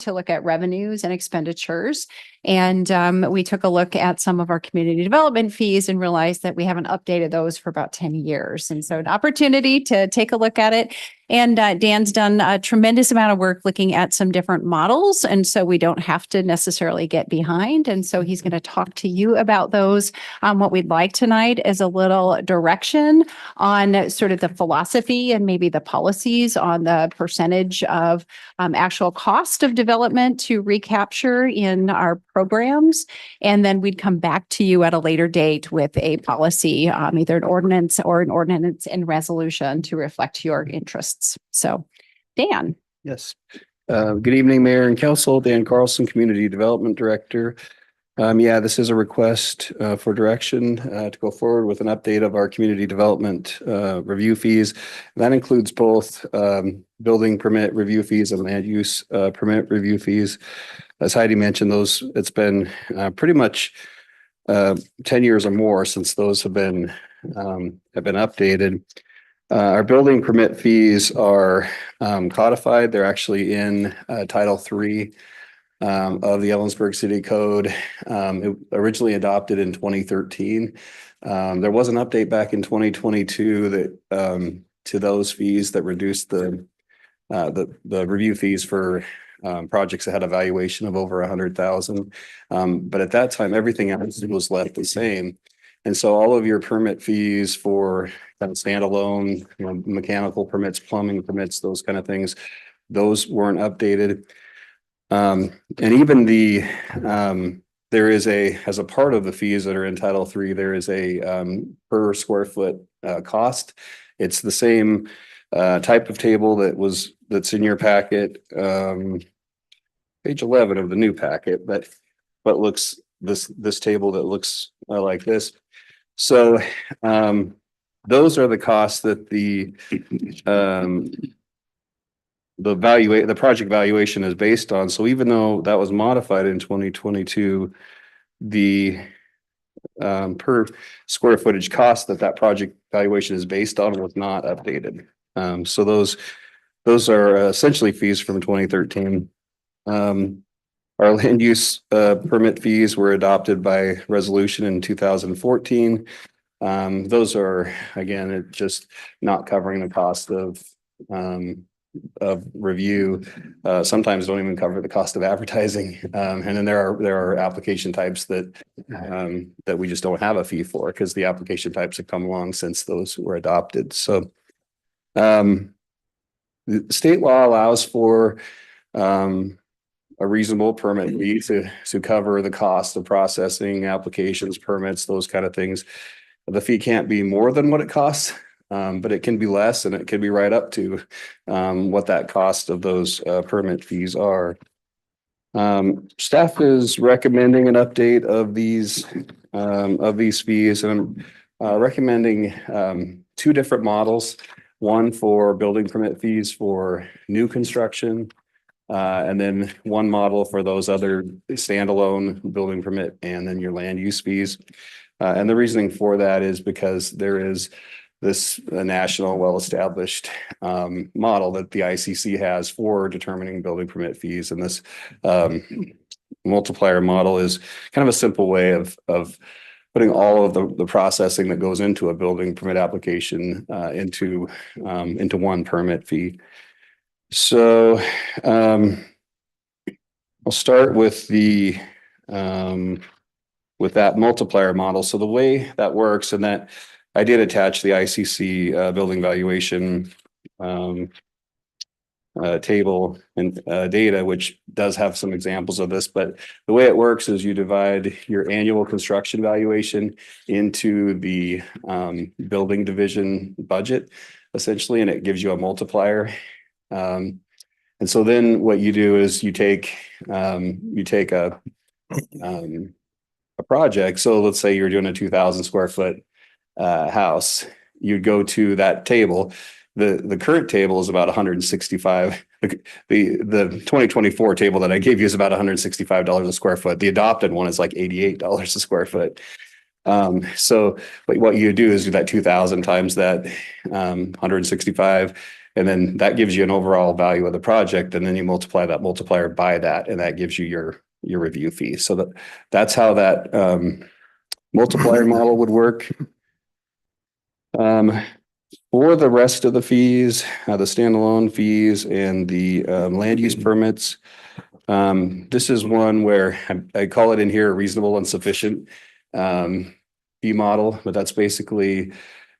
to look at revenues and expenditures. And we took a look at some of our community development fees and realized that we haven't updated those for about 10 years. And so an opportunity to take a look at it. And Dan's done a tremendous amount of work looking at some different models. And so we don't have to necessarily get behind. And so he's going to talk to you about those. What we'd like tonight is a little direction on sort of the philosophy and maybe the policies on the percentage of actual cost of development to recapture in our programs. And then we'd come back to you at a later date with a policy, either an ordinance or an ordinance and resolution to reflect your interests. So, Dan. Yes. Good evening, Mayor and Council. Dan Carlson, Community Development Director. This is a request for direction to go forward with an update of our community development review fees. That includes both building permit review fees and land use permit review fees. As Heidi mentioned, it's been pretty much 10 years or more since those have been updated. Our building permit fees are codified. They're actually in Title III of the Ellensburg City Code. It originally adopted in 2013. There was an update back in 2022 that to those fees that reduced the review fees for projects that had a valuation of over 100,000. But at that time, everything else was left the same. And so all of your permit fees for kind of standalone, mechanical permits, plumbing permits, those kind of things, those weren't updated. And even there is as a part of the fees that are in Title III, there is a per square foot cost. It's the same type of table that's in your packet, page 11 of the new packet, but looks this table that looks like this. So those are the costs that the project valuation is based on. So even though that was modified in 2022, the per square footage cost that project valuation is based on was not updated. So those are essentially fees from 2013. Our land use permit fees were adopted by resolution in 2014. Those are, again, just not covering the cost of review. Sometimes don't even cover the cost of advertising. And then there are application types that we just don't have a fee for because the application types have come along since those were adopted. So the state law allows for a reasonable permit fee to cover the cost of processing applications, permits, those kind of things. The fee can't be more than what it costs, but it can be less and it can be right up to what that cost of those permit fees are. Staff is recommending an update of these fees, and I'm recommending two different models. One for building permit fees for new construction, and then one model for those other standalone building permit and then your land use fees. And the reasoning for that is because there is this national well-established model that the ICC has for determining building permit fees. And this multiplier model is kind of a simple way of putting all of the processing that goes into a building permit application into one permit fee. So I'll start with with that multiplier model. So the way that works, and that I did attach the ICC building valuation table and data, which does have some examples of this, but the way it works is you divide your annual construction valuation into the building division budget, essentially, and it gives you a multiplier. And so then what you do is you take a project. So let's say you're doing a 2,000 square foot house. You'd go to that table. The current table is about 165. The 2024 table that I gave you is about $165 a square foot. The adopted one is like $88 a square foot. So what you do is do that 2,000 times that 165, And then that gives you an overall value of the project. And then you multiply that multiplier by that, and that gives you your review fee. So that's how that multiplier model would work. For the rest of the fees, the standalone fees and the land use permits, this is one where I call it in here reasonable and sufficient fee model, but that's basically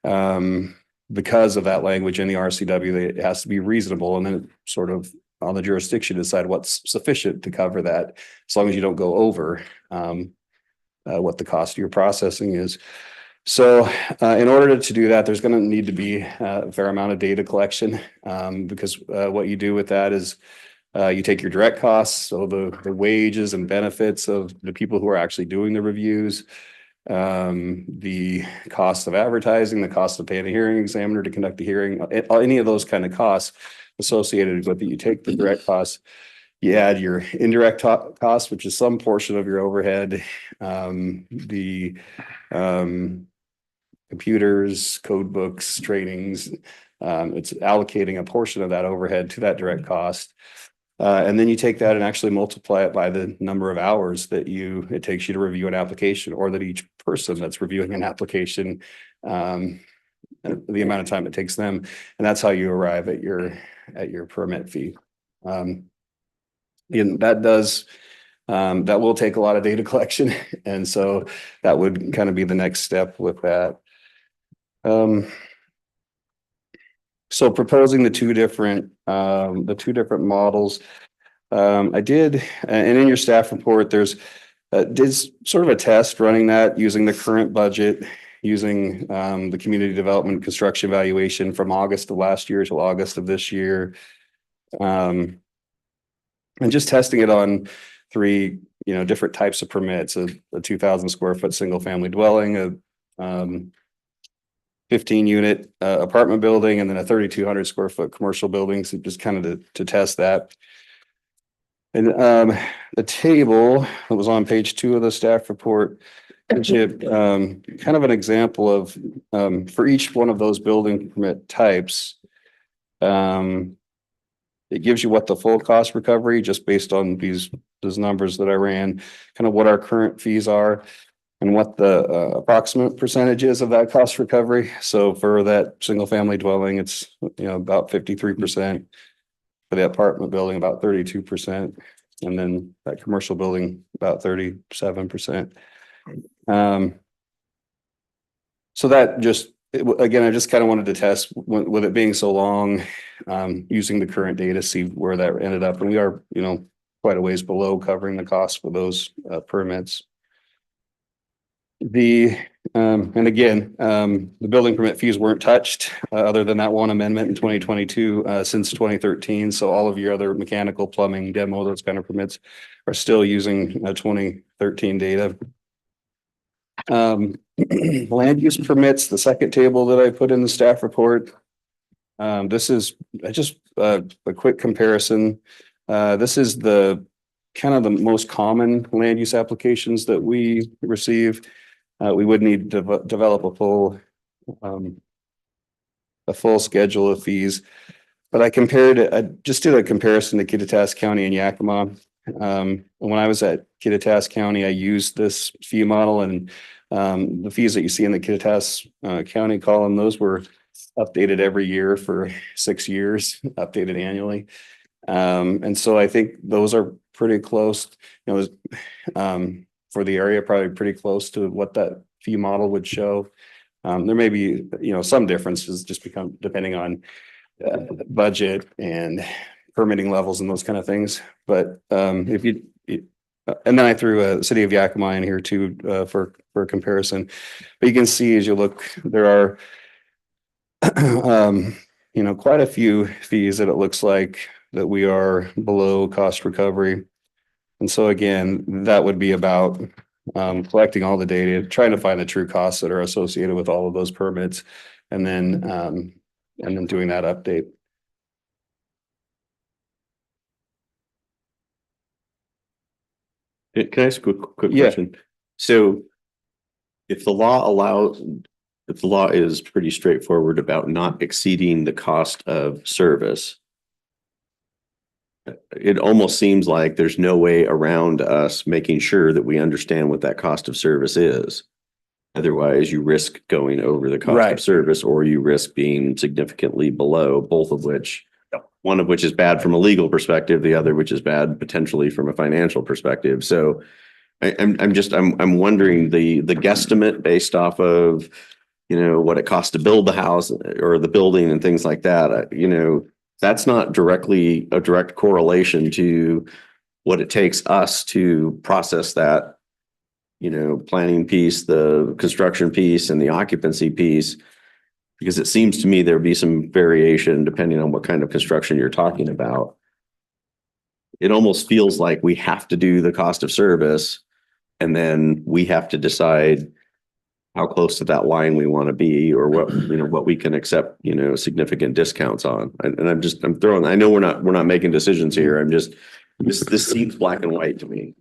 because of that language in the RCW, it has to be reasonable, and then it sort of on the jurisdiction decide what's sufficient to cover that, as long as you don't go over what the cost of your processing is. So in order to do that, there's going to need to be a fair amount of data collection because what you do with that is you take your direct costs, so the wages and benefits of the people who are actually doing the reviews, the cost of advertising, the cost of paying a hearing examiner to conduct the hearing, any of those kind of costs associated with it. You take the direct costs, you add your indirect costs, which is some portion of your overhead, the computers, code books, trainings. It's allocating a portion of that overhead to that direct cost. And then you take that and actually multiply it by the number of hours that it takes you to review an application, or that each person that's reviewing an application, the amount of time it takes them. And that's how you arrive at your permit fee. And that will take a lot of data collection. And so that would kind of be the next step with that. So proposing the two different models, I did, and in your staff report, there's did sort of a test running that using the current budget, using the community development construction evaluation from August of last year till August of this year, and just testing it on three, different types of permits: a 2,000 square foot single family dwelling, a 15 unit apartment building, and then a 3,200 square foot commercial building. So just kind of to test that. And the table that was on page 2 of the staff report gives you kind of an example of for each one of those building permit types. It gives you what the full cost recovery, just based on those numbers that I ran, kind of what our current fees are, and what the approximate percentage is of that cost recovery. So for that single family dwelling, it's about 53%. For the apartment building, about 32%, and then that commercial building about 37%. So that again, I just kind of wanted to test with it being so long, using the current data, see where that ended up, and we are quite a ways below covering the cost for those permits. And again, the building permit fees weren't touched other than that one amendment in 2022 since 2013. So all of your other mechanical, plumbing, demo, those kind of permits are still using 2013 data. Land use permits, the second table that I put in the staff report. This is just a quick comparison. This is the kind of the most common land use applications that we receive. We would need to develop a full schedule of fees, but I just did a comparison to Kittitas County and Yakima. When I was at Kittitas County, I used this fee model, and the fees that you see in the Kittitas County column, those were updated every year for 6 years, updated annually. And so I think those are pretty close, for the area, probably pretty close to what that fee model would show. There may be, some differences just depending on budget and permitting levels and those kind of things. But and then I threw a city of Yakima in here too for comparison. But you can see as you look, there are quite a few fees that it looks like that we are below cost recovery. And so again, that would be about collecting all the data, trying to find the true costs that are associated with all of those permits, and then doing that update. Can I ask a quick Yeah. question? So if the law allows, if the law is pretty straightforward about not exceeding the cost of service, it almost seems like there's no way around us making sure that we understand what that cost of service is. Otherwise, you risk going over the cost Right. of service, or you risk being significantly below, both of which, one of which is bad from a legal perspective, the other which is bad potentially from a financial perspective. So I'm wondering the guesstimate based off of, what it costs to build the house or the building and things like that, that's not directly a direct correlation to what it takes us to process that, planning piece, the construction piece and the occupancy piece. Because it seems to me there'd be some variation depending on what kind of construction you're talking about. It almost feels like we have to do the cost of service, and then we have to decide how close to that line we want to be, or what we can accept, significant discounts on. And I'm throwing, I know we're not making decisions here. This seems black and white to me.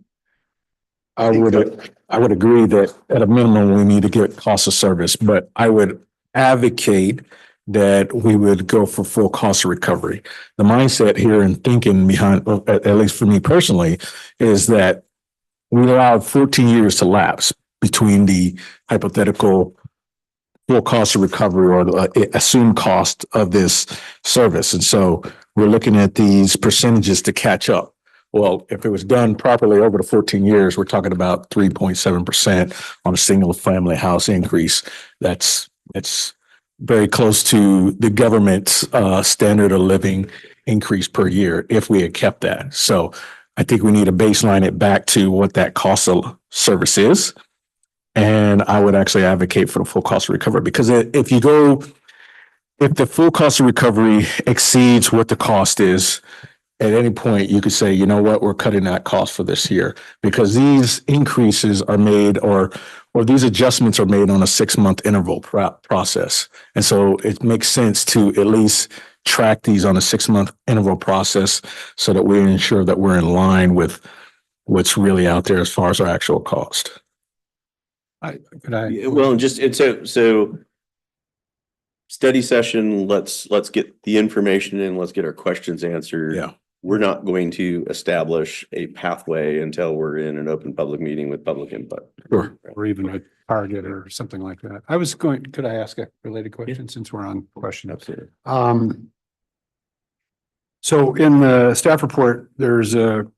I would agree that at a minimum, we need to get cost of service, but I would advocate that we would go for full cost of recovery. The mindset here and thinking behind, at least for me personally, is that we allowed 14 years to lapse between the hypothetical full cost of recovery or the assumed cost of this service. And so we're looking at these percentages to catch up. Well, if it was done properly over the 14 years, we're talking about 3.7% on a single family house increase. That's very close to the government's standard of living increase per year if we had kept that. So I think we need to baseline it back to what that cost of service is. And I would actually advocate for the full cost of recovery, because if the full cost of recovery exceeds what the cost is, at any point you could say, you know what, we're cutting that cost for this year, because these increases are made or these adjustments are made on a 6-month interval process. And so it makes sense to at least track these on a 6-month interval process so that we ensure that we're in line with what's really out there as far as our actual cost. Well, so study session, let's get the information in, let's get our questions answered. Yeah. We're not going to establish a pathway until we're in an open public meeting with public input. Sure. Or even a target or something like that. Could I ask a related question since we're on question? Absolutely. So in the staff report, there's the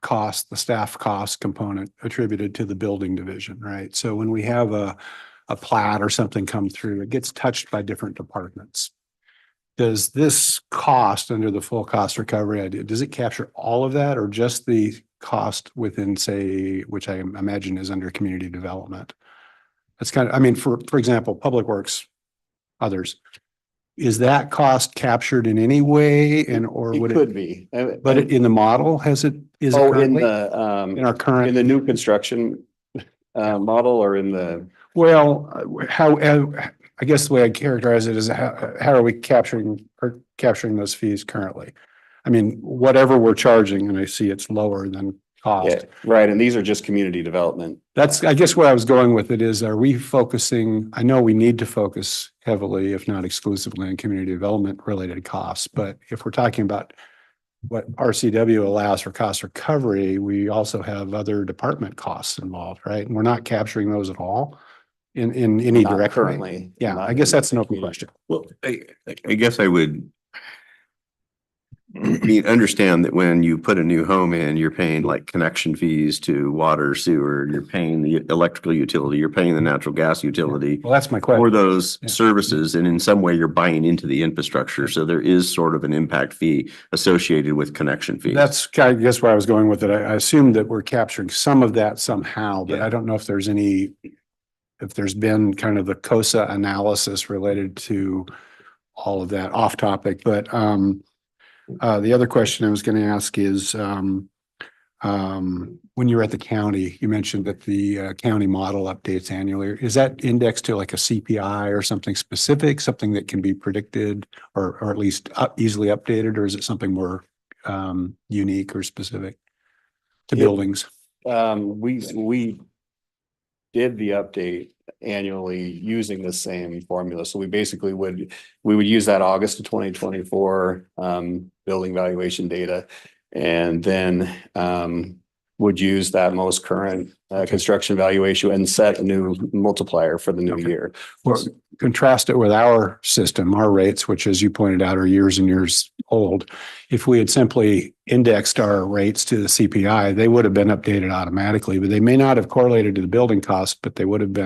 cost, the staff cost component attributed to the building division, right? So when we have a plat or something come through, it gets touched by different departments. Does this cost under the full cost recovery idea, does it capture all of that, or just the cost within, say, which I imagine is under community development? That's kind of, I mean, for example, Public Works, others, is that cost captured in any way, or It would could be. But in the model, is it in currently? the, In our current? in the new construction model, or in the, Well, how, I guess the way I characterize it is how are we capturing those fees currently? I mean, whatever we're charging, and I see it's lower than cost. yeah, right, and these are just community development. That's, I guess where I was going with it is, are we focusing, I know we need to focus heavily, if not exclusively, on community development related costs, but if we're talking about what RCW allows for cost recovery, we also have other department costs involved, right? And we're not capturing those at all in any Not direct way. currently. Yeah, Not I guess in that's an open community. question. Well, I guess I would understand that when you put a new home in, you're paying like connection fees to water, sewer, you're paying the electrical utility, you're paying the natural gas utility Well, that's my for question. those Yeah. services. And in some way, you're buying into the infrastructure. So there is sort of an impact fee associated with connection fees. That's, I guess, where I was going with it. I assume that we're capturing some of that somehow, but Yeah. I don't know if there's been kind of the COSA analysis related to all of that, off topic, but the other question I was going to ask is when you were at the county, you mentioned that the county model updates annually. Is that indexed to like a CPI or something specific, something that can be predicted or at least easily updated, or is it something more unique or specific to Yeah. buildings? We did the update annually using the same formula. So we basically we would use that August of 2024 building valuation data, and then would use that most current construction valuation and set a new multiplier for the new Okay. year. Well, contrast it with our system, our rates, which as you pointed out are years and years old. If we had simply indexed our rates to the CPI, they would have been updated automatically, but they may not have correlated to the building cost, but they would have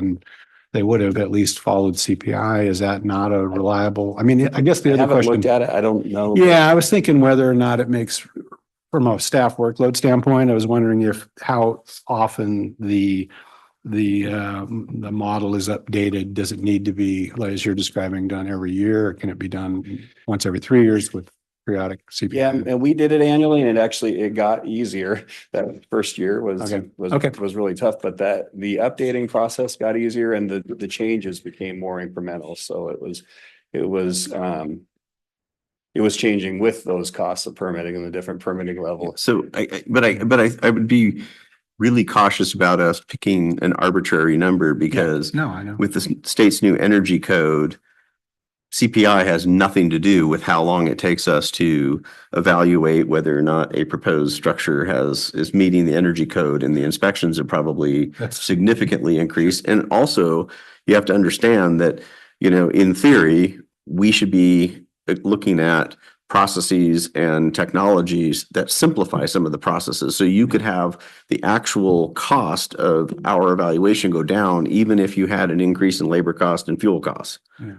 at least followed CPI. Is that not a reliable? I mean, I guess the I other haven't question. looked at it. I don't know. Yeah, I was thinking whether or not it makes, from a staff workload standpoint, I was wondering how often the model is updated. Does it need to be, like as you're describing, done every year? Or can it be done once every 3 years with periodic CPI? Yeah, and we did it annually, and it got easier. That first year Okay. Okay. was really tough, but the updating process got easier, and the changes became more incremental. So it was changing with those costs of permitting and the different permitting levels. So I would be really cautious about us picking an arbitrary number because No, I know. with the state's new energy code, CPI has nothing to do with how long it takes us to evaluate whether or not a proposed structure is meeting the energy code, and the inspections are probably That's- significantly increased. And also, you have to understand that, in theory, we should be looking at processes and technologies that simplify some of the processes. So you could have the actual cost of our evaluation go down, even if you had an increase in labor cost and fuel costs. Yeah.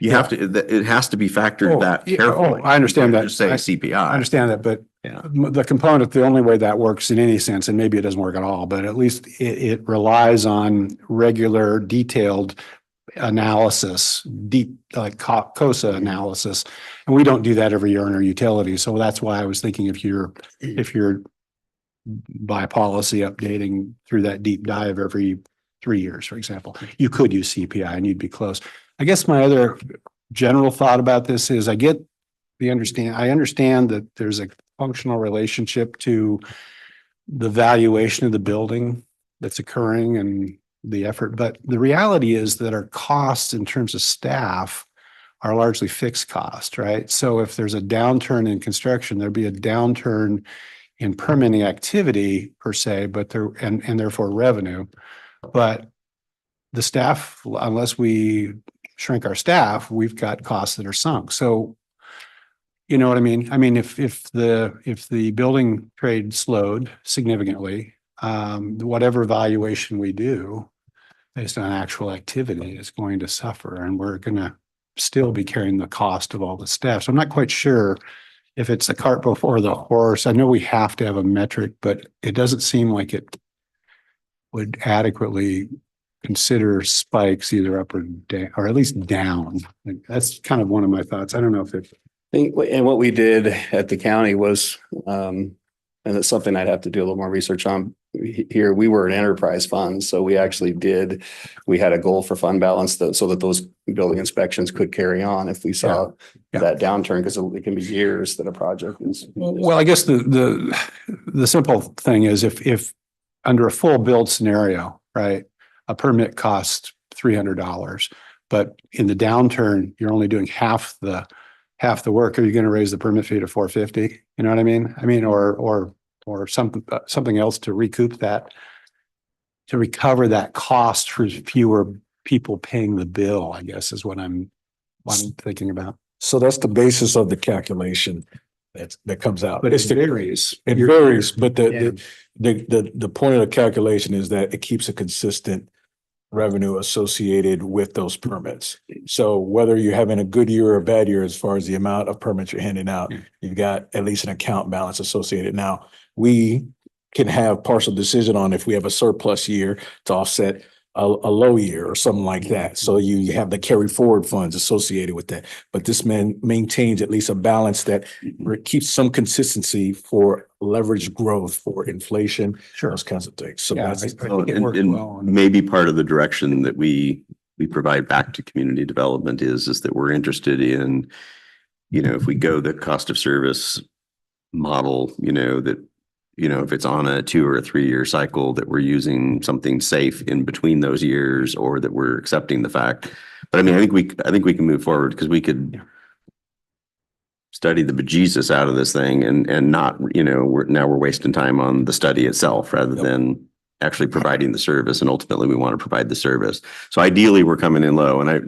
You have to, it has to be factored that yeah, carefully. I understand that. Just say I CPI. understand that, but Yeah. the component, the only way that works in any sense, and maybe it doesn't work at all, but at least it relies on regular detailed analysis, deep like COSA analysis. And we don't do that every year in our utilities. So that's why I was thinking if you're by policy updating through that deep dive every 3 years, for example, you could use CPI and you'd be close. I guess my other general thought about this is I understand that there's a functional relationship to the valuation of the building that's occurring and the effort, but the reality is that our costs in terms of staff are largely fixed cost, right? So if there's a downturn in construction, there'd be a downturn in permitting activity per se, but and therefore revenue. But the staff, unless we shrink our staff, we've got costs that are sunk. So you know what I mean? I mean, if the building trade slowed significantly, whatever valuation we do based on actual activity is going to suffer, and we're going to still be carrying the cost of all the staff. So I'm not quite sure if it's the cart before the horse. I know we have to have a metric, but it doesn't seem like it would adequately consider spikes either up or down, or at least down. That's kind of one of my thoughts. I don't know if it. And what we did at the county was, and it's something I'd have to do a little more research on here. We were an enterprise fund, so we had a goal for fund balance so that those building inspections could carry on if we saw Yeah. that downturn, because it can be years that a project is. Well, I guess the simple thing is if under a full build scenario, right, a permit costs $300, but in the downturn, you're only doing half the work. Are you going to raise the permit fee to $450? You know what I mean? I mean, or something else to recoup that, to recover that cost for fewer people paying the bill, I guess is what I'm thinking about. So that's the basis of the calculation that comes out. But it varies. It varies, but the point of the calculation is that it keeps a consistent revenue associated with those permits. So whether you're having a good year or a bad year, as far as the amount of permits you're handing out, you've got at least an account balance associated. Now, we can have partial decision on if we have a surplus year to offset a low year or something like that. So you have the carry forward funds associated with that. But this maintains at least a balance that keeps some consistency for leverage growth, for inflation, those kinds of things. So Yeah, that's. I think it works well. Maybe part of the direction that we provide back to community development is that we're interested in, if we go the cost of service model, that you know, if it's on a 2 or a 3 year cycle, that we're using something safe in between those years, or that we're accepting the fact. But I mean, I think we can move forward, because we could study the bejesus out of this thing and not, you know, we're wasting time on the study itself rather than actually providing the service. And ultimately we want to provide the service. So ideally we're coming in low, and I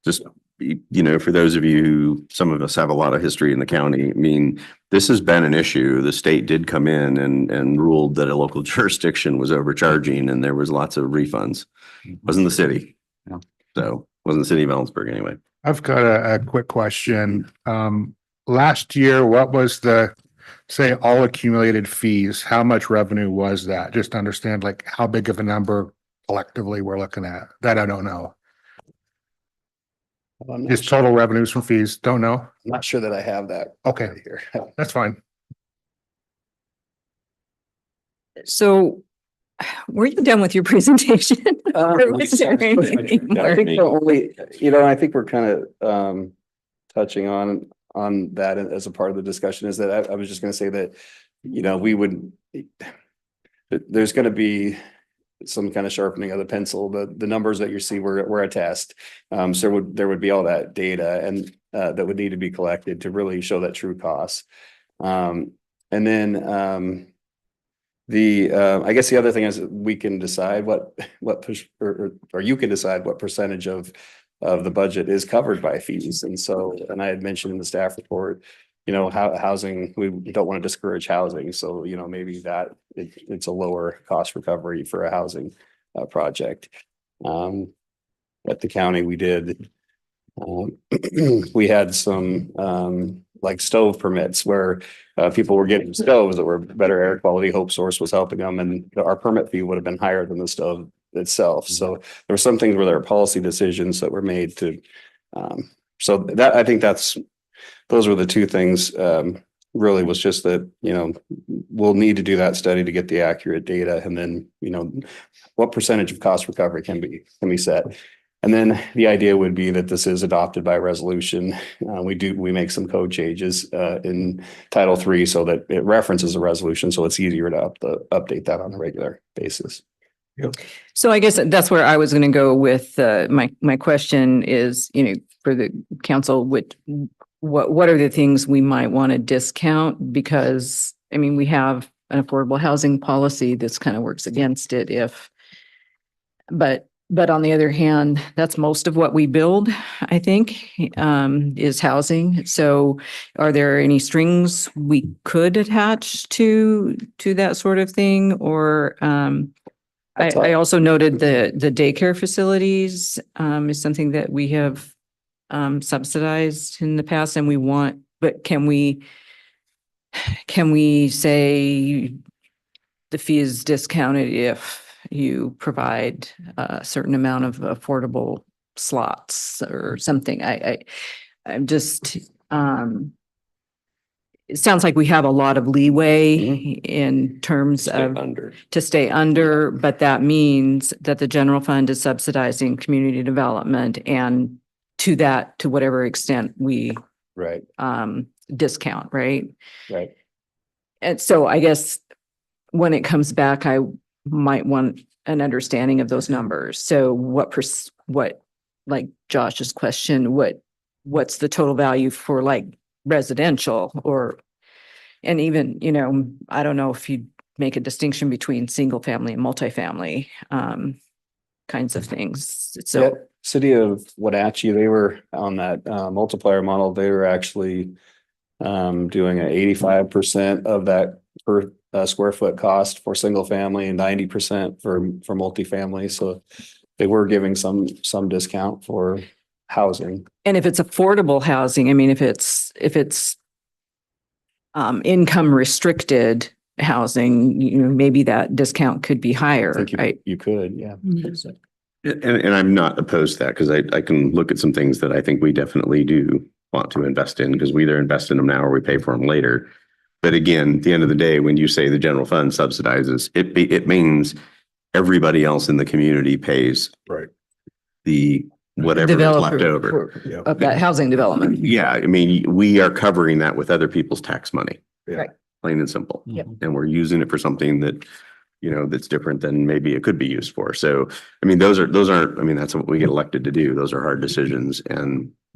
just, you know, for those of you who, some of us have a lot of history in the county, I mean, this has been an issue. The state did come in and ruled that a local jurisdiction was overcharging, and there was lots of refunds. Wasn't the city. No. So wasn't the city of Ellensburg anyway. I've got a quick question. Last year, what was the, say, all accumulated fees? How much revenue was that? Just to understand like how big of a number collectively we're looking at. That I don't know. I'm not Just sure- total revenues from fees. Don't know. I'm not sure that I have that. Okay, right here. that's fine. So were you done with your presentation? Or was there anything I more? think the only, you know, I think we're kind of touching on that as a part of the discussion, is that I was just gonna say that, you know, we would, there's gonna be some kind of sharpening of the pencil. The numbers that you see were a test. So there would be all that data and that would need to be collected to really show that true cost. And then I guess the other thing is we can decide or you can decide what percentage of the budget is covered by fees. And so, and I had mentioned in the staff report, you know, housing, we don't want to discourage housing. So, you know, maybe that it's a lower cost recovery for a housing project. At the county, we did, we had some like stove permits where people were getting stoves that were better air quality. Hope Source was helping them, and our permit fee would have been higher than the stove itself. So there were some things where there were policy decisions that were made to, so that, I think those were the two things, really, was just that, you know, we'll need to do that study to get the accurate data, and then, you know, what percentage of cost recovery can be set. And then the idea would be that this is adopted by resolution. We make some code changes in Title III so that it references a resolution, so it's easier to update that on a regular basis. So I guess that's where I was going to go with my question is, you know, for the council, what are the things we might want to discount? Because I mean, we have an affordable housing policy that's kind of works against it but on the other hand, that's most of what we build, I think, is housing. So are there any strings we could attach to that sort of thing? Or I also noted the daycare facilities is something that we have subsidized in the past, and we want, but can we say the fee is discounted if you provide a certain amount of affordable slots or something? I'm just, it sounds like we have a lot of leeway in terms of to stay under, but that means that the general fund is subsidizing community development, and to whatever extent we Right. discount, right? Right. And so I guess when it comes back, I might want an understanding of those numbers. So what like Josh's question, what's the total value for like residential, and even, you know, I don't know if you make a distinction between single family and multifamily kinds of things. So Yeah, City of Wenatchee, they were on that multiplier model. They were actually doing 85% of that per square foot cost for single family and 90% for multifamily. So they were giving some discount for housing. and if it's affordable housing, I mean, if it's income restricted housing, you know, maybe that discount could be I higher, think right? you could, yeah. And I'm not opposed to that, because I can look at some things that I think we definitely do want to invest in, because we either invest in them now or we pay for them later. But again, at the end of the day, when you say the general fund subsidizes, it means everybody else in the community pays. Right. The whatever is left Developer over. Yeah. of that housing development. Yeah, I mean, we are covering that with other people's tax money. Right. plain and simple. Yep. And we're using it for something that, you know, that's different than maybe it could be used for. So, I mean, those aren't, I mean, that's what we get elected to do. Those are hard decisions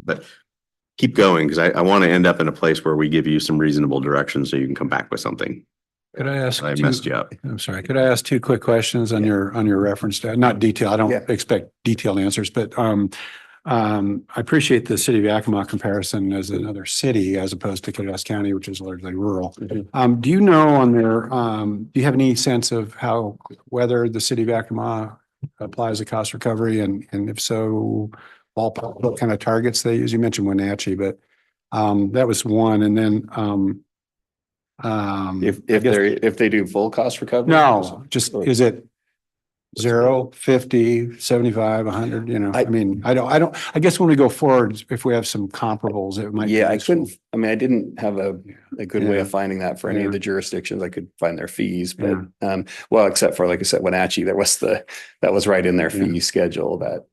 but keep going, because I want to end up in a place where we give you some reasonable direction so you can come back with something. Could I ask? I two- messed you up. I'm sorry. Could I ask two quick questions on your reference to, not detail, I don't Yeah. expect detailed answers, but I appreciate the city of Yakima comparison as another city as opposed to Kittitas County, which is largely rural. Do you know on their, do you have any sense of how, whether the city of Yakima applies a cost recovery, and if so, ballpark, what kind of targets they use? You mentioned Wenatchee, but that was one. And then If I guess- if they do full cost recovery? no, just, is it 0, 50, 75, 100, you know, I mean, I guess when we go forward, if we have some comparables, it might. be Yeah, I useful. couldn't, I mean, I didn't have a good way Yeah. of finding that for any Yeah. of the jurisdictions. I could find their fees, but, Yeah. well, except for, like I said, Wenatchee, that was right in their Yeah. fee schedule, that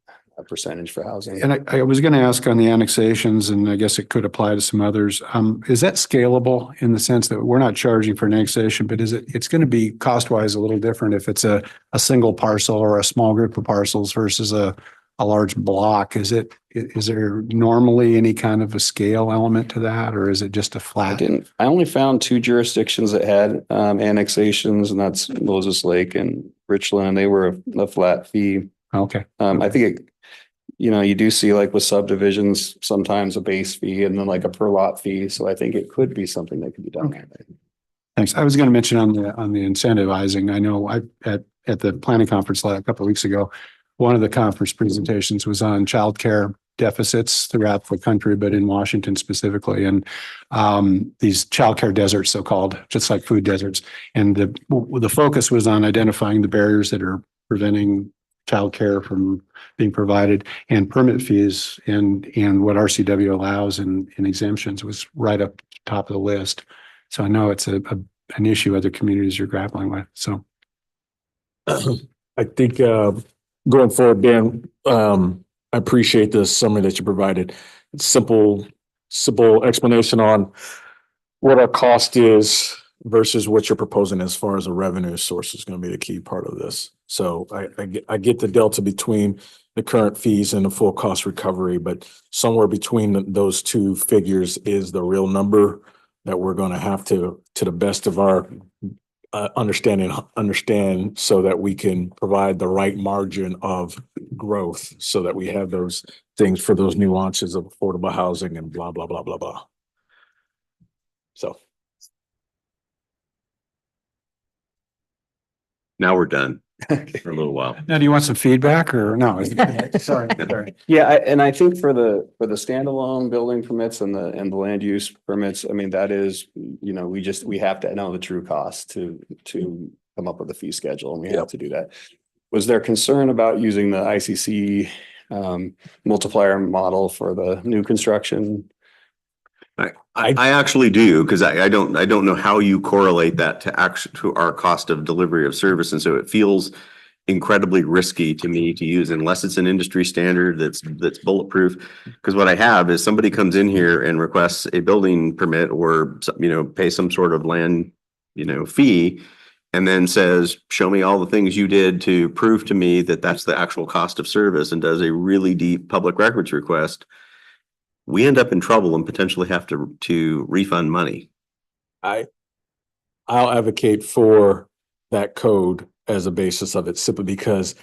percentage for housing. And I was going to ask on the annexations, and I guess it could apply to some others. Is that scalable in the sense that we're not charging for annexation, but it's going to be cost wise a little different if it's a single parcel or a small group of parcels versus a large block? Is there normally any kind of a scale element to that, or is it just a flat? I only found two jurisdictions that had annexations, and that's Moses Lake and Richland. They were a flat fee. Okay. I think you do see, like with subdivisions, sometimes a base fee and then like a per lot fee. So I think it could be something that could be done. Okay. Thanks. I was going to mention on the incentivizing. I know at the planning conference a couple of weeks ago, one of the conference presentations was on childcare deficits throughout the country, but in Washington specifically, and these childcare deserts, so-called, just like food deserts. And the focus was on identifying the barriers that are preventing childcare from being provided, and permit fees and what RCW allows and exemptions was right up top of the list. So I know it's an issue other communities are grappling with. So I think going forward, Dan, I appreciate the summary that you provided. Simple explanation on what our cost is versus what you're proposing as far as a revenue source is going to be the key part of this. So I get the delta between the current fees and the full cost recovery, but somewhere between those two figures is the real number that we're going to have to the best of our understand so that we can provide the right margin of growth so that we have those things for those nuances of affordable housing and blah, blah, blah, blah, blah. So. Now we're done for a little while. now, do you want some feedback or no? Sorry. Yeah, and I think for the standalone building permits and the land use permits, I mean, that is, we have to know the true cost to come up with a fee schedule, and we have to do that. Was there concern about using the ICC multiplier model for the new construction? I actually do, because I don't know how you correlate that to our cost of delivery of service. And so it feels incredibly risky to me to use unless it's an industry standard that's bulletproof. Because what I have is somebody comes in here and requests a building permit or, pay some sort of land, fee, and then says, show me all the things you did to prove to me that that's the actual cost of service, and does a really deep public records request. We end up in trouble and potentially have to refund money. I'll advocate for that code as a basis of it, simply because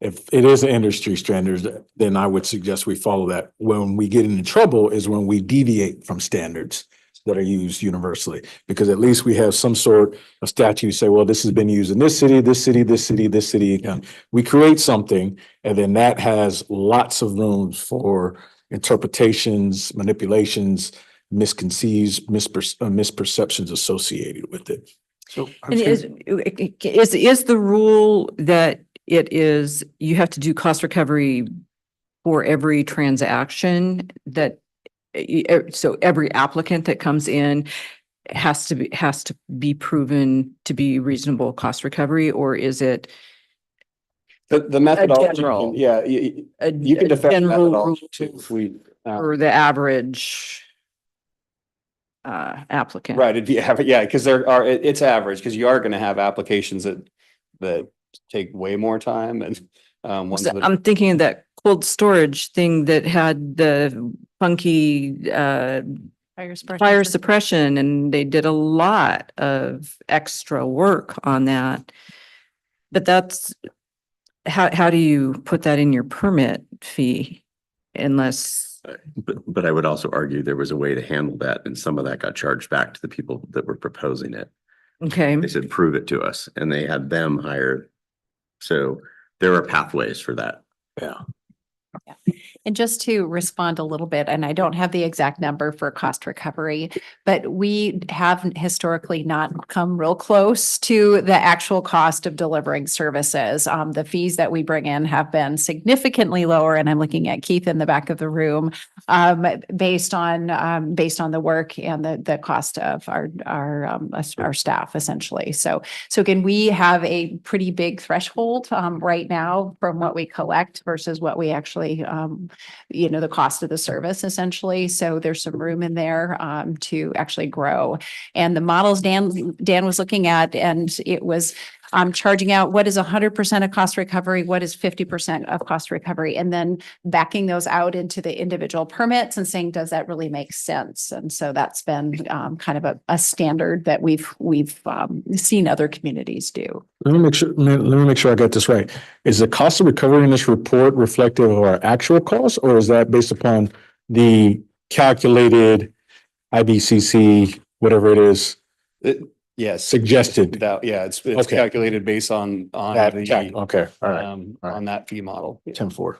if it is an industry standard, then I would suggest we follow that. When we get into trouble is when we deviate from standards that are used universally, because at least we have some sort of statute say, well, this has been used in this city, this city, this city, this city. And we create something, and then that has lots of room for interpretations, manipulations, misperceptions associated with it. So And is the rule that you have to do cost recovery for every transaction so every applicant that comes in has to be proven to be reasonable cost recovery, or is it The methodology, general- yeah, you can defend general rule methodology too. If we, for the average? applicant. Right, it'd be, yeah, because it's average, because you are gonna have applications that take way more time and ones So that. I'm thinking of that cold storage thing that had the funky fire suppression, and they did a lot of extra work on that. But that's, how do you put that in your permit fee? Unless, But I would also argue there was a way to handle that, and some of that got charged back to the people that were proposing it. okay, They said, prove it to us, and they had them hire. So there are pathways for that. Yeah. And just to respond a little bit, and I don't have the exact number for cost recovery, but we have historically not come real close to the actual cost of delivering services. The fees that we bring in have been significantly lower, and I'm looking at Keith in the back of the room, based on the work and the cost of our staff essentially. So again, we have a pretty big threshold right now from what we collect versus what we actually the cost of the service essentially. So there's some room in there to actually grow. And the models Dan was looking at, and it was charging out what is 100% of cost recovery, what is 50% of cost recovery, and then backing those out into the individual permits and saying, does that really make sense? And so that's been kind of a standard that we've seen other communities do. Let me make sure I got this right. Is the cost of recovery in this report reflective of our actual costs, or is that based upon the calculated IBCC, whatever it is, Yes. suggested? It's Okay. calculated based on Okay, all right. on that fee model. 10-4.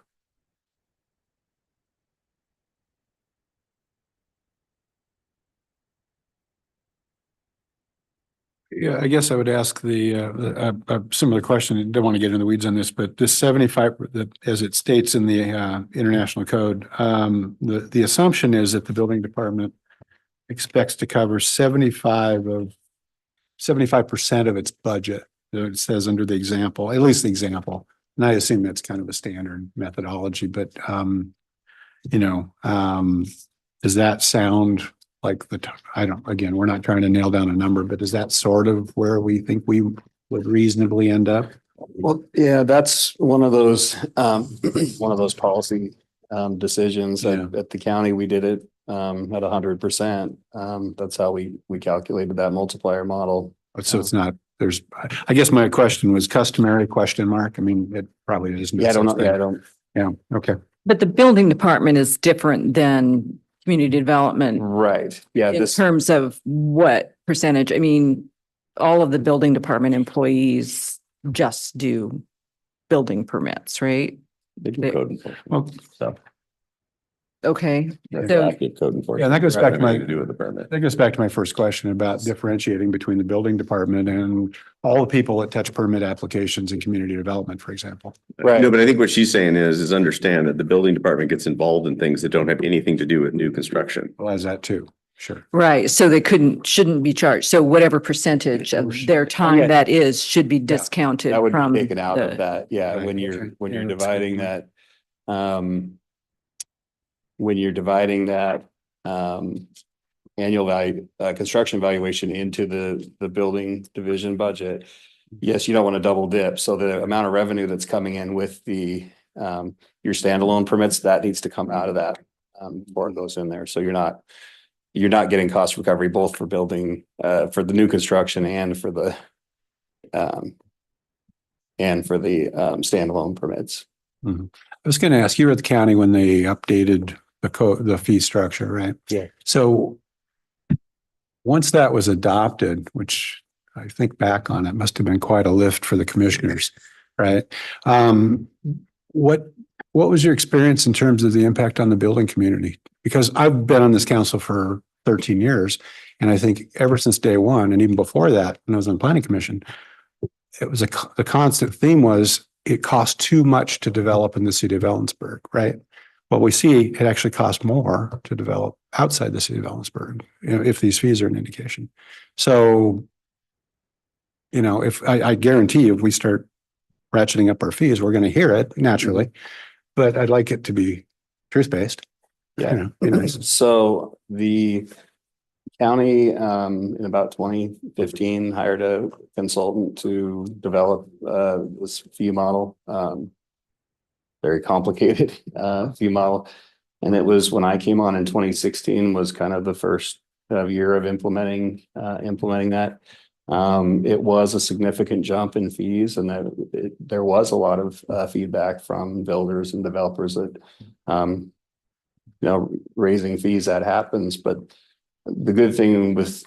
Yeah, I guess I would ask a similar question. I don't want to get into the weeds on this, but this 75, as it states in the international code, the assumption is that the building department expects to cover 75% of its budget. It says under the example, at least the example. And I assume that's kind of a standard methodology, but does that sound like again, we're not trying to nail down a number, but is that sort of where we think we would reasonably end up? Well, yeah, that's one of those policy decisions at the county. We did it at 100%. That's how we calculated that multiplier model. So it's not, I guess my question was customary question mark. I mean, it probably isn't. Yeah, I don't know. Yeah, I don't. Yeah, okay. but the building department is different than community development Right. Yeah. in terms of what percentage. I mean, all of the building department employees just do building permits, right? They do They- code enforcement. Well, So. Okay, That's so active code enforcement. Yeah, that goes back to my- Nothing To do with the permit. that goes back to my first question about differentiating between the building department and all the people that touch permit applications in community development, for example. Right. No, but I think what she's saying is understand that the building department gets involved in things that don't have anything to do with new construction. Well, as that too, sure. right, so they shouldn't be charged. So whatever percentage of their Yeah. time that is should be discounted That would from be taken out of the- that. Yeah. Right, When okay. you're Yeah, that's dividing good. that, when you're dividing that, annual value, construction valuation into the building division budget. Yes, you don't want to double dip. So the amount of revenue that's coming in with your standalone permits, that needs to come out of that, before it goes in there. So you're not getting cost recovery both for building, for the new construction and for the standalone permits. I was going to ask, you were at the county when they updated the fee structure, right? Yeah. So once that was adopted, which I think back on, it must have been quite a lift for the commissioners, right? What was your experience in terms of the impact on the building community? Because I've been on this council for 13 years, and I think ever since day one, and even before that, when I was on planning commission, it was the constant theme was it cost too much to develop in the city of Ellensburg, right? Well, we see it actually costs more to develop outside the city of Ellensburg, if these fees are an indication. So, if I guarantee you, if we start ratcheting up our fees, we're going to hear it naturally, but I'd like it to be truth-based. Yeah. Be nice. So County, in about 2015, hired a consultant to develop, this fee model. Very complicated, fee model. And it was when I came on in 2016 was kind of the first year of implementing that. It was a significant jump in fees, and there was a lot of feedback from builders and developers that, raising fees, that happens. But the good thing with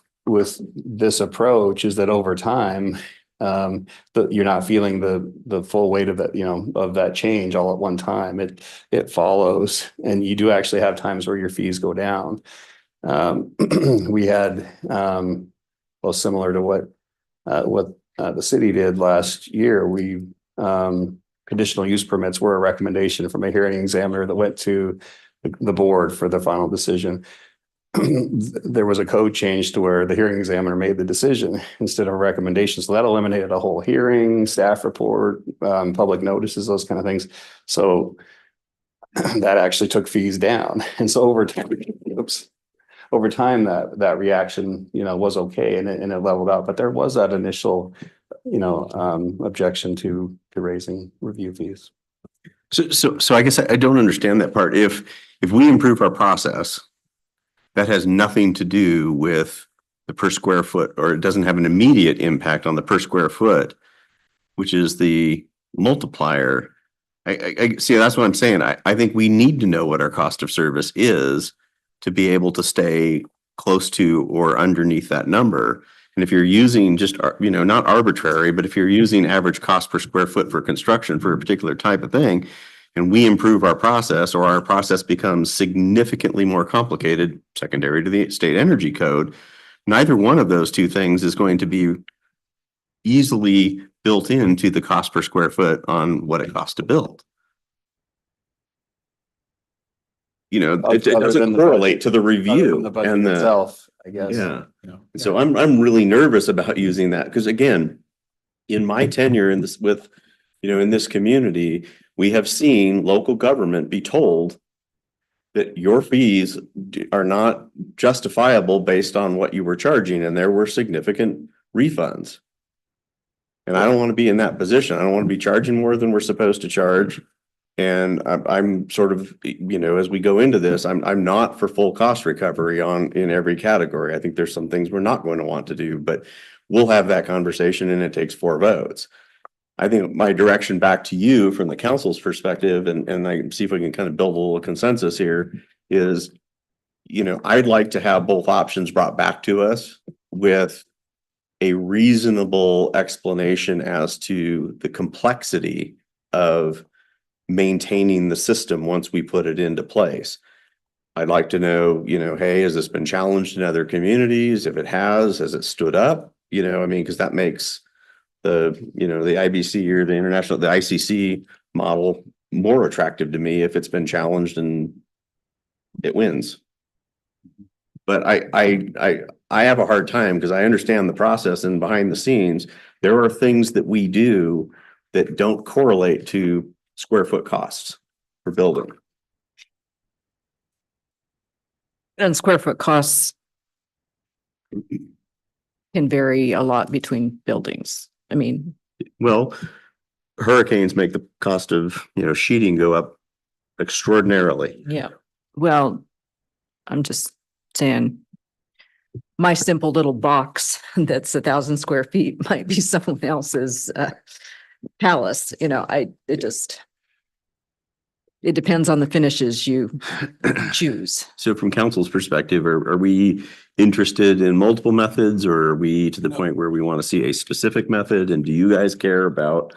this approach is that over time, you're not feeling the full weight of that, of that change all at one time. It follows, and you do actually have times where your fees go down. We had, well, similar to what the city did last year. Conditional use permits were a recommendation from a hearing examiner that went to the board for the final decision. There was a code change to where the hearing examiner made the decision instead of a recommendation. So that eliminated a whole hearing, staff report, public notices, those kind of things. So that actually took fees down. And so over time, that reaction, was okay, and it leveled out. But there was that initial, objection to raising review fees. So I guess I don't understand that part. If we improve our process, that has nothing to do with the per square foot, or it doesn't have an immediate impact on the per square foot, which is the multiplier. I see, that's what I'm saying. I think we need to know what our cost of service is to be able to stay close to or underneath that number. And if you're using just, not arbitrary, but if you're using average cost per square foot for construction for a particular type of thing, and we improve our process, or our process becomes significantly more complicated, secondary to the state energy code, neither one of those two things is going to be easily built into the cost per square foot on what it costs to build. It doesn't correlate to the review The budget and itself, I guess. yeah. So I'm really nervous about using that, because again, in my tenure in this in this community, we have seen local government be told that your fees are not justifiable based on what you were charging, and there were significant refunds. And I don't want to be in that position. I don't want to be charging more than we're supposed to charge. And I'm sort of, as we go into this, I'm not for full cost recovery in every category. I think there's some things we're not going to want to do, but we'll have that conversation, and it takes 4 votes. I think my direction back to you from the council's perspective, and I see if we can kind of build a little consensus here, is, I'd like to have both options brought back to us with a reasonable explanation as to the complexity of maintaining the system once we put it into place. I'd like to know, hey, has this been challenged in other communities? If it has it stood up? Because that makes the IBC or the ICC model more attractive to me if it's been challenged and it wins. But I have a hard time, because I understand the process, and behind the scenes, there are things that we do that don't correlate to square foot costs for building. And square foot costs can vary a lot between buildings. Well, hurricanes make the cost of, sheeting go up extraordinarily. Yeah. Well, I'm just saying, my simple little box that's 1,000 square feet might be someone else's palace. It depends on the finishes you choose. So from council's perspective, are we interested in multiple methods, or are we to the point where we want to see a specific method? And do you guys care about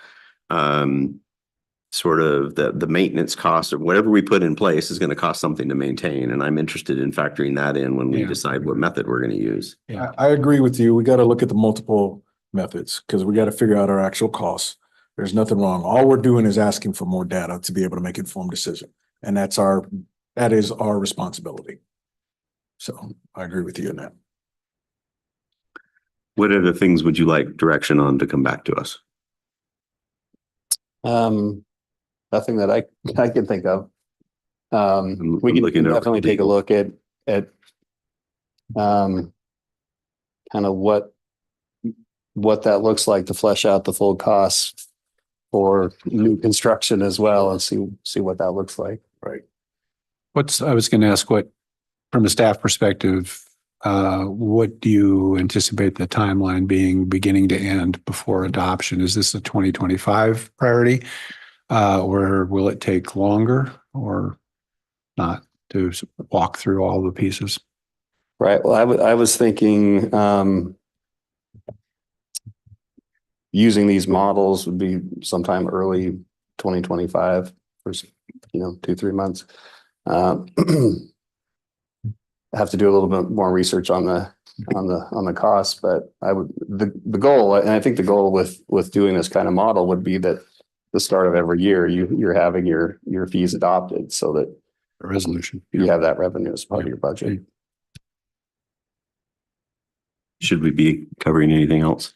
sort of the maintenance cost of whatever we put in place is going to cost something to maintain? And I'm interested in factoring that in when we decide what method we're going to use. Yeah, I agree with you. We got to look at the multiple methods, because we got to figure out our actual costs. There's nothing wrong. All we're doing is asking for more data to be able to make an informed decision. And that is our responsibility. So I agree with you in that. What other things would you like direction on to come back to us? Nothing that I can think of. We can looking over definitely take a legal. look at kind of what that looks like to flesh out the full costs for new construction as well and see what that looks like. Right. I was going to ask from a staff perspective, what do you anticipate the timeline being beginning to end before adoption? Is this a 2025 priority? Or will it take longer or not to walk through all the pieces? Right. Well, I was thinking, using these models would be sometime early 2025 for, 2-3 months. I have to do a little bit more research on the costs, but the goal, and I think the goal with doing this kind of model would be that the start of every year, you're having your fees adopted so that A resolution. you have that revenue as part of your budget. Should we be covering anything else?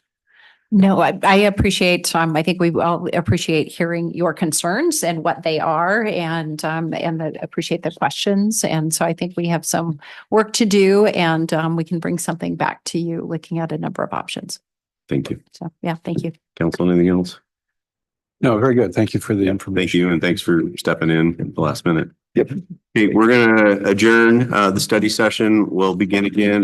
No, I appreciate, I think we all appreciate hearing your concerns and what they are and appreciate the questions. And so I think we have some work to do and we can bring something back to you looking at a number of options. Thank you. So, yeah, thank you. Council, anything else? No, very good. Thank you for the information. Thank you. And thanks for stepping in at the last minute. Yep. Okay, we're going to adjourn the study session. We'll begin again